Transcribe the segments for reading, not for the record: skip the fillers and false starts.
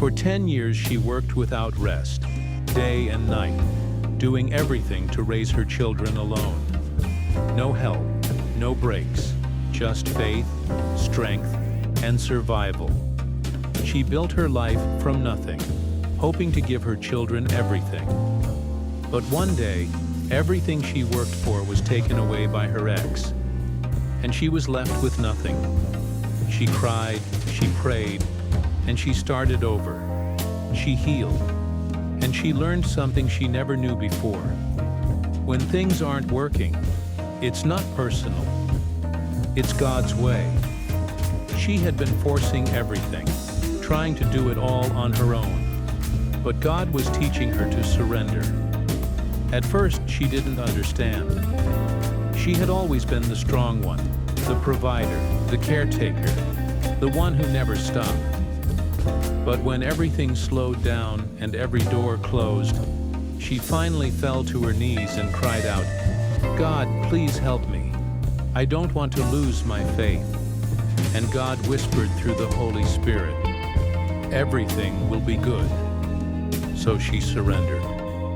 For 10 years she worked without rest, day and night, doing everything to raise her children alone. No help, no breaks, just faith, strength, and survival. She built her life from nothing, hoping to give her children everything. But one day, everything she worked for was taken away by her ex, and she was left with nothing. She cried, she prayed, and she started over. She healed, and she learned something she never knew before. When things aren't working, it's not personal. It's God's way. She had been forcing everything, trying to do it all on her own. But God was teaching her to surrender. At first, she didn't understand. She had always been the strong one, the provider, the caretaker, the one who never stopped. But when everything slowed down and every door closed, she finally fell to her knees and cried out, "God, please help me. I don't want to lose my faith." And God whispered through the Holy Spirit, "Everything will be good." So she surrendered.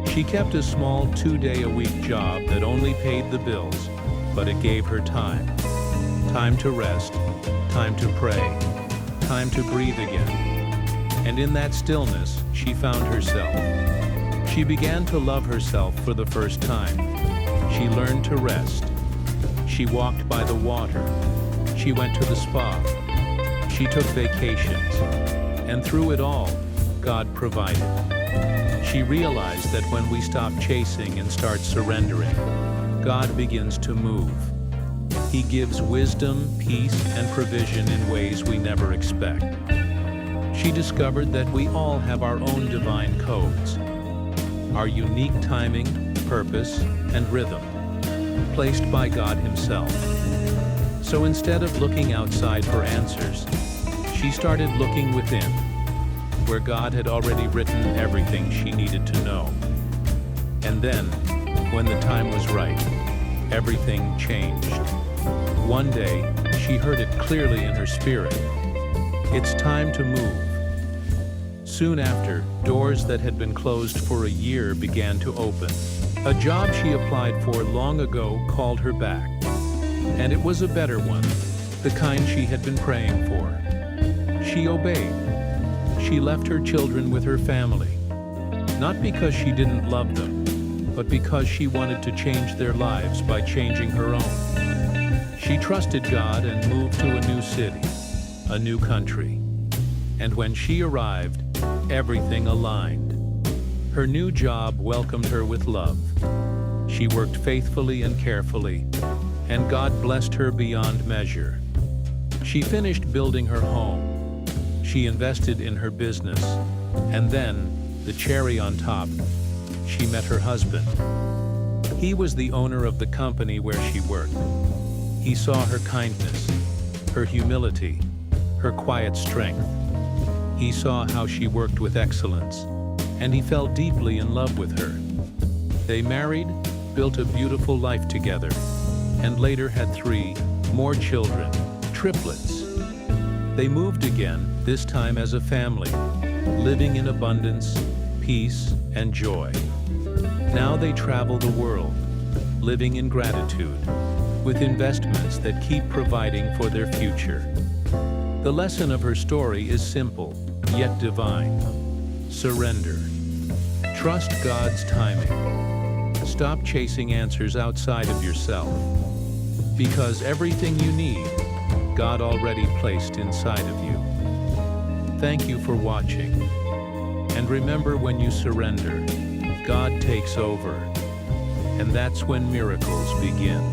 She kept a small 2-day-a-week job that only paid the bills, but it gave her time. Time to rest, time to pray, time to breathe again. And in that stillness, she found herself. She began to love herself for the first time. She learned to rest. She walked by the water. She went to the spa. She took vacations. And through it all, God provided. She realized that when we stop chasing and start surrendering, God begins to move. He gives wisdom, peace, and provision in ways we never expect. She discovered that we all have our own divine codes, our unique timing, purpose, and rhythm, placed by God Himself. So instead of looking outside for answers, she started looking within, where God had already written everything she needed to know. And then, when the time was right, everything changed. One day, she heard it clearly in her spirit. It's time to move. Soon after, doors that had been closed for a year began to open. A job she applied for long ago called her back. And it was a better one, the kind she had been praying for. She obeyed. She left her children with her family, not because she didn't love them, but because she wanted to change their lives by changing her own. She trusted God and moved to a new city, a new country. And when she arrived, everything aligned. Her new job welcomed her with love. She worked faithfully and carefully, and God blessed her beyond measure. She finished building her home. She invested in her business, and then, the cherry on top, she met her husband. He was the owner of the company where she worked. He saw her kindness, her humility, her quiet strength. He saw how she worked with excellence, and he fell deeply in love with her. They married, built a beautiful life together, and later had 3 more children, triplets. They moved again, this time as a family, living in abundance, peace, and joy. Now they travel the world, living in gratitude, with investments that keep providing for their future. The lesson of her story is simple, yet divine. Surrender. Trust God's timing. Stop chasing answers outside of yourself, because everything you need, God already placed inside of you. Thank you for watching. And remember, when you surrender, God takes over. And that's when miracles begin.